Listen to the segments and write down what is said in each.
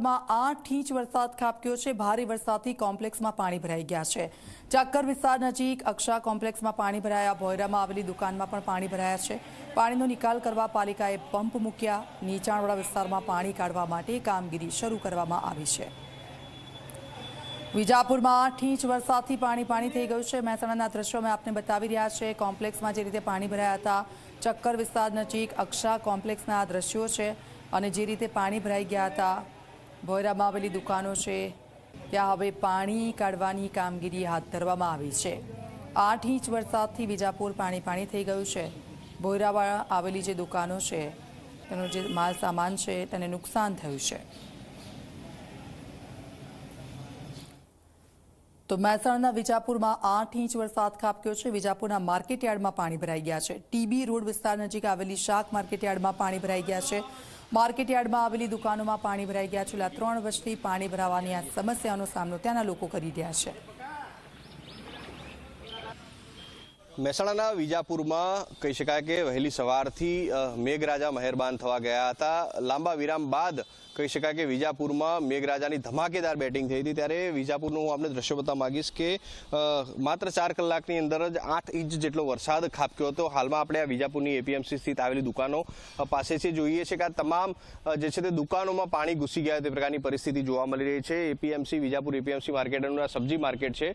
વિજાપુરમાં 8 inch વરસાદ ખાબક્યો છે। ભારે વરસાદથી કોમ્પ્લેક્સમાં પાણી ભરાઈ ગયા છે। ચક્કર વિસ્તાર નજીક અક્ષા કોમ્પ્લેક્સમાં પાણી ભરાયા। ભોયરામાં આવેલી દુકાનમાં પણ પાણી ભરાયા છે। પાણીનો નિકાલ કરવા પાલિકાએ પંપ મૂક્યા। નીચાણવાળા વિસ્તારમાં પાણી કાઢવા માટે કામગીરી શરૂ કરવામાં આવી છે। વિજાપુરમાં 8 ઇંચ વરસાદથી પાણી થઈ ગયું છે। મહેસાણાના દ્રશ્યો અમે આપને બતાવી રહ્યા છે। કોમ્પ્લેક્સમાં જે રીતે પાણી ભરાયા હતા, ચક્કર વિસ્તાર નજીક અક્ષા કોમ્પ્લેક્સના આ દ્રશ્યો છે અને જે રીતે પાણી ભરાઈ ગયા હતા। ભોયરામાં આવેલી દુકાનો છે, ત્યાં હવે પાણી કાઢવાની કામગીરી હાથ ધરવામાં આવી છે। 8 ઇંચ વરસાદથી વિજાપુર પાણી થઈ ગયું છે। ભોયરામાં આવેલી જે દુકાનો છે, તેનો જે માલ સામાન છે તેને નુકસાન થયું છે। તો મહેસાણાના વિજાપુરમાં 8 ઇંચ વરસાદ ખાબક્યો છે। વિજાપુરના માર્કેટયાર્ડમાં પાણી ભરાઈ ગયા છે। ટીબી રોડ વિસ્તાર નજીક આવેલી શાક માર્કેટયાર્ડમાં પાણી ભરાઈ ગયા છે। માર્કેટયાર્ડમાં આવેલી દુકાનોમાં પાણી ભરાઈ ગયા છે। છેલ્લા 3 વર્ષથી પાણી ભરાવાની આ સમસ્યાનો સામનો ત્યાંના લોકો કરી રહ્યા છે। મહેસાણાના વિજાપુરમાં કહી શકાય કે વહેલી સવારથી મેઘરાજા મહેરબાન થવા ગયા હતા। લાંબા વિરામ બાદ કહી શકાય કે વિજાપુરમાં મેઘરાજાની ધમાકેદાર બેટિંગ થઈ હતી। ત્યારે વિજાપુરનું હું આપણે દ્રશ્ય બતાવવા માંગીશ કે માત્ર 4 કલાકની અંદર જ 8 ઇંચ જેટલો વરસાદ ખાબક્યો હતો। હાલમાં આપણે આ વિજાપુરની એપીએમસી સ્થિત આવેલી દુકાનો પાસે છે, જોઈએ છે કે આ તમામ જે છે તે દુકાનોમાં પાણી ઘૂસી ગયા તે પ્રકારની પરિસ્થિતિ જોવા મળી રહી છે। એપીએમસી વિજાપુર એપીએમસી માર્કેટનું આ સબ્જી માર્કેટ છે,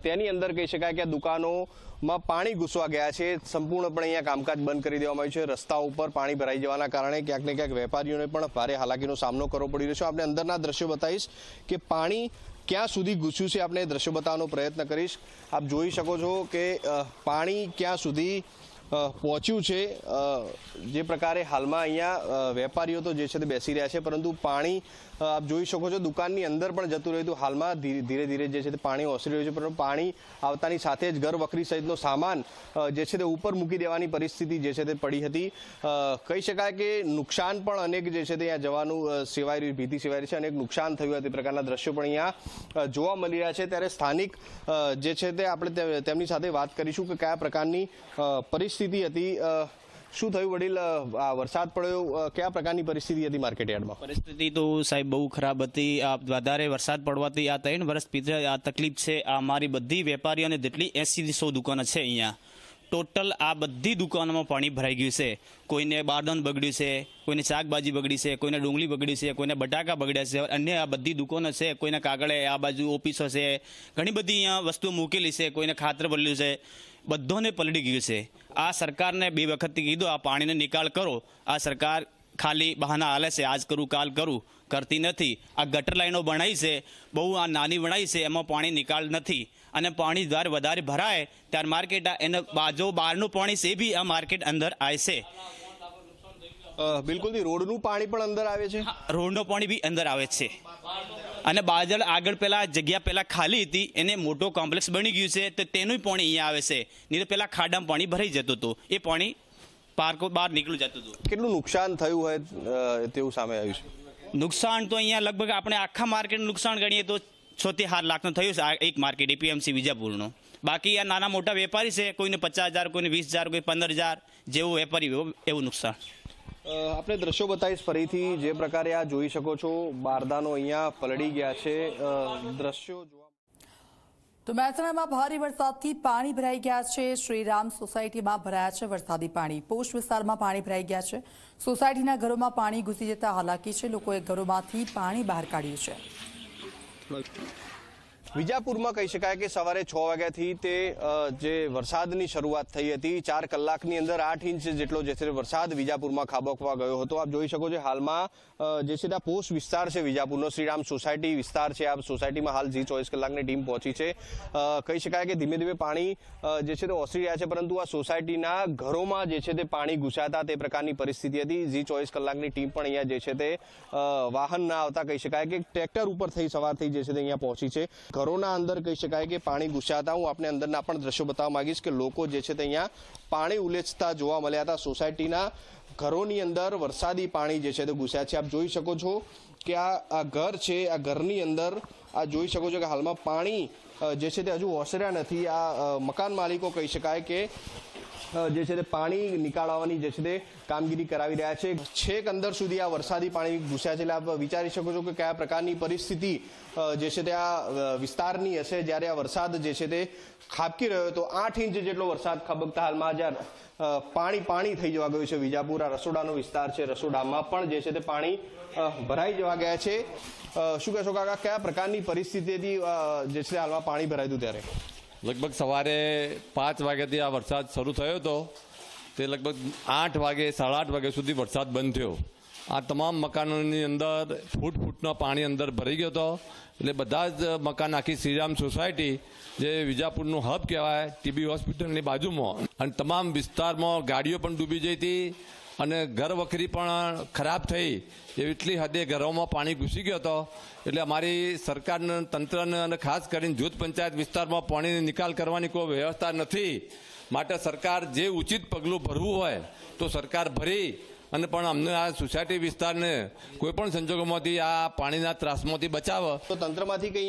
તેની અંદર કહી શકાય કે આ દુકાનોમાં પાણી ઘૂસવા ગયા છે। સંપૂર્ણપણે અહીંયા કામકાજ બંધ કરી દેવામાં આવ્યું છે। રસ્તા ઉપર પાણી ભરાઈ જવાના કારણે ક્યાંક ને ક્યાંક વેપારીઓને પણ ભારે હાલાકીનો સામનો કરવો પડી રહ્યો છે। આપણે અંદરના દ્રશ્યો બતાવીશ કે પાણી ક્યાં સુધી ઘૂસ્યું છે। આપણે દ્રશ્યો બતાવવાનો પ્રયત્ન કરીશ। આપ જોઈ શકો છો કે પાણી ક્યાં સુધી પહોંચ્યું છે। જે પ્રકારે હાલમાં અહીંયા વેપારીઓ તો જે છે તે બેસી રહ્યા છે, પરંતુ પાણી આપ જોઈ શકો છો દુકાનની અંદર પણ જતું રહ્યું હતું। હાલમાં ધીરે ધીરે જે છે તે પાણી ઓસરી રહ્યું છે, પરંતુ પાણી આવતાની સાથે જ ઘર વખરી સહિતનો સામાન જે છે તે ઉપર મૂકી દેવાની પરિસ્થિતિ જે છે તે પડી હતી। કહી શકાય કે નુકસાન પણ અનેક જે છે તે અહીંયા જવાનું સેવાઈ રહ્યું, ભીતિ સેવાઈ રહી છે, અનેક નુકસાન થયું તે પ્રકારના દ્રશ્યો પણ અહીંયા જોવા મળી રહ્યા છે। ત્યારે સ્થાનિક જે છે તે આપણે તેમની સાથે વાત કરીશું કે કયા પ્રકારની પરિસ્થિતિ હતી, શું થયું વડીલ, આ વરસાદ પડ્યો, કયા પ્રકારની પરિસ્થિતિ હતી માર્કેટયાર્ડમાં? પરિસ્થિતિ તો સાહેબ બહુ ખરાબ હતી। આ વધારે વરસાદ પડવાથી આ 3 વર્ષ પીછે આ તકલીફ છે। આ અમારી બધી વેપારીઓને જેટલી 80 થી 100 દુકાનો છે અહીંયા, ટોટલ આ બધી દુકાનોમાં પાણી ભરાઈ ગયું છે। કોઈને બારદાન બગડ્યું છે, કોઈને શાકભાજી બગડી છે, કોઈને ડુંગળી બગડી છે, કોઈને બટાકા બગડ્યા છે, અન્ય આ બધી દુકાનો છે। કોઈને કાગળે આ બાજુ ઓફિસો છે, ઘણી બધી અહીંયા વસ્તુઓ મૂકેલી છે, કોઈને ખાતર બદલ્યું છે, બધોને પલળી ગયું છે। આ સરકારને 2 વખતથી કીધું આ પાણીનો નિકાલ કરો। આ સરકાર ખાલી બહાના હાલે છે, આજ કરું કાલ કરું, કરતી નથી। આ ગટર લાઈનો બનાવી છે, બહુ આ નાની બનાવી છે, એમાં પાણી નિકાલ નથી। અને પાણી જ્યારે વધારે ભરાય ત્યારે માર્કેટ એને બાજુ બહારનું પાણી છે બી આ માર્કેટ અંદર આવે છે। બિલકુલ, રોડનું પાણી પણ અંદર આવે છે, રોડનું પાણી બી અંદર આવે છે। અને બાજળ આગળ પેલા જગ્યા પેલા ખાલી હતી, એને મોટો કોમ્પ્લેક્સ બની ગયું છે, તો તેનું પાણી અહીંયા આવે છે। નહીં તો પેલા ખાડામાં પાણી ભરાઈ જતું હતું, એ પાણી પાર્કો બહાર નીકળી જતું હતું। કેટલું નુકસાન થયું હોય તેવું સામે આવ્યું છે? નુકસાન તો અહીંયા લગભગ આપણે આખા માર્કેટનું નુકસાન ગણીએ તો 6 થી 7 લાખનું થયું છે આ એક માર્કેટ એપીએમસી વિજાપુરનું। બાકી આ નાના મોટા વેપારી છે, કોઈને 50,000, કોઈને 20,000, કોઈ 15,000, જેવું વેપારી એવું નુકસાન। આપણે દ્રશ્યો બતાવીશ ફરીથી। જે પ્રકારે આ જોઈ શકો છો, બારદાનો અહીંયા પલળી ગયા છે, દ્રશ્યો જોવા। તો મહેસાણામાં ભારે વરસાદથી પાણી ભરાઈ ગયા છે। શ્રીરામ સોસાયટીમાં ભરાયા છે વરસાદી પાણી। પોસ્ટ વિસ્તારમાં પાણી ભરાઈ ગયા છે। સોસાયટીના ઘરોમાં પાણી ઘૂસી જતા હાલાકી છે। લોકોએ ઘરોમાંથી પાણી બહાર કાઢ્યું છે। વિજાપુરમાં કહી શકાય કે સવારે 6 વાગ્યાથી તે જે વરસાદની શરૂઆત થઈ હતી, 4 કલાકની અંદર 8 ઇંચ જેટલો જે છે વરસાદ વિજાપુરમાં ખાબકવા ગયો હતો। આપ જોઈ શકો છો હાલમાં જે છે ત્યાં પોસ્ટ વિસ્તાર છે વિજાપુરનો, શ્રીરામ સોસાયટી વિસ્તાર છે। આ સોસાયટીમાં હાલ જી 24 કલાકની ટીમ પહોંચી છે। કહી શકાય કે ધીમે ધીમે પાણી જે છે તે ઓસરી રહ્યા છે, પરંતુ આ સોસાયટીના ઘરોમાં જે છે તે પાણી ઘૂસાતા તે પ્રકારની પરિસ્થિતિ હતી। જી 24 કલાકની ટીમ પણ અહીંયા જે છે તે વાહન ના આવતા કહી શકાય કે ટ્રેક્ટર ઉપર થઈ સવાર થઈ જે છે તે અહીંયા પહોંચી છે। ઘરોના અંદર કહી શકાય કે પાણી ઘૂસ્યા હતા। હું આપને અંદરના પણ દ્રશ્યો બતાવવા માંગીશ કે લોકો જે છે તે અહીંયા પાણી ઉલેચતા જોવા મળ્યા હતા। સોસાયટીના ઘરોની અંદર વરસાદી પાણી જે છે તે ઘૂસ્યા છે। આપ જોઈ શકો છો કે આ ઘર છે, આ ઘરની અંદર આ જોઈ શકો છો કે હાલમાં પાણી જે છે તે હજુ ઓસર્યા નથી। આ મકાન માલિકો કહી શકાય કે જે છે તે પાણી નીકાળવાની જે છે તે કામગીરી કરાવી રહ્યા છે. છેક અંદર સુધી આ વરસાદી પાણી ઘૂસ્યા છે. એટલે આપ વિચારી શકો છો કે કયા પ્રકારની પરિસ્થિતિ જે છે તે આ વિસ્તારની હશે જ્યારે આ વરસાદ જે છે તે ખાબકી રહ્યો. તો 8 ઇંચ જેટલો વરસાદ ખાબકતા હાલમાં પાણી થઈ જવા ગયું છે. વિજાપુર આ રસોડાનો વિસ્તાર છે, રસોડામાં પણ જે છે તે પાણી ભરાઈ જવા ગયા છે. શું કહેશો કાકા, કયા પ્રકારની પરિસ્થિતિથી જે છે હાલમાં પાણી ભરાયું હતું ત્યારે? લગભગ સવારે 5 વાગ્યાથી આ વરસાદ શરૂ થયો હતો તે લગભગ 8 વાગે 8:30 વાગ્યા સુધી વરસાદ બંધ થયો. આ તમામ મકાનોની અંદર ફૂટનો પાણી અંદર ભરાઈ ગયો હતો. એટલે બધા જ મકાન, આખી શ્રીરામ સોસાયટી જે વિજાપુરનું હબ કહેવાય, ટીબી હોસ્પિટલની બાજુમાં, અને તમામ વિસ્તારમાં ગાડીઓ પણ ડૂબી જઈ હતી અને ઘર વખરી પણ ખરાબ થઈ. એટલી હદે ઘરોમાં પાણી ઘૂસી ગયો હતો. એટલે અમારી સરકારને, તંત્રને અને ખાસ કરીને જૂથ પંચાયત વિસ્તારમાં પાણીનો નિકાલ કરવાની કોઈ વ્યવસ્થા નથી. માટે સરકાર જે ઉચિત પગલું ભરવું હોય તો સરકાર ભરી અને પણ અમને આ સોસાયટી વિસ્તારને કોઈ પણ સંજોગોમાંથી આ પાણીના ત્રાસમાંથી બચાવે. તો તંત્રમાંથી કંઈ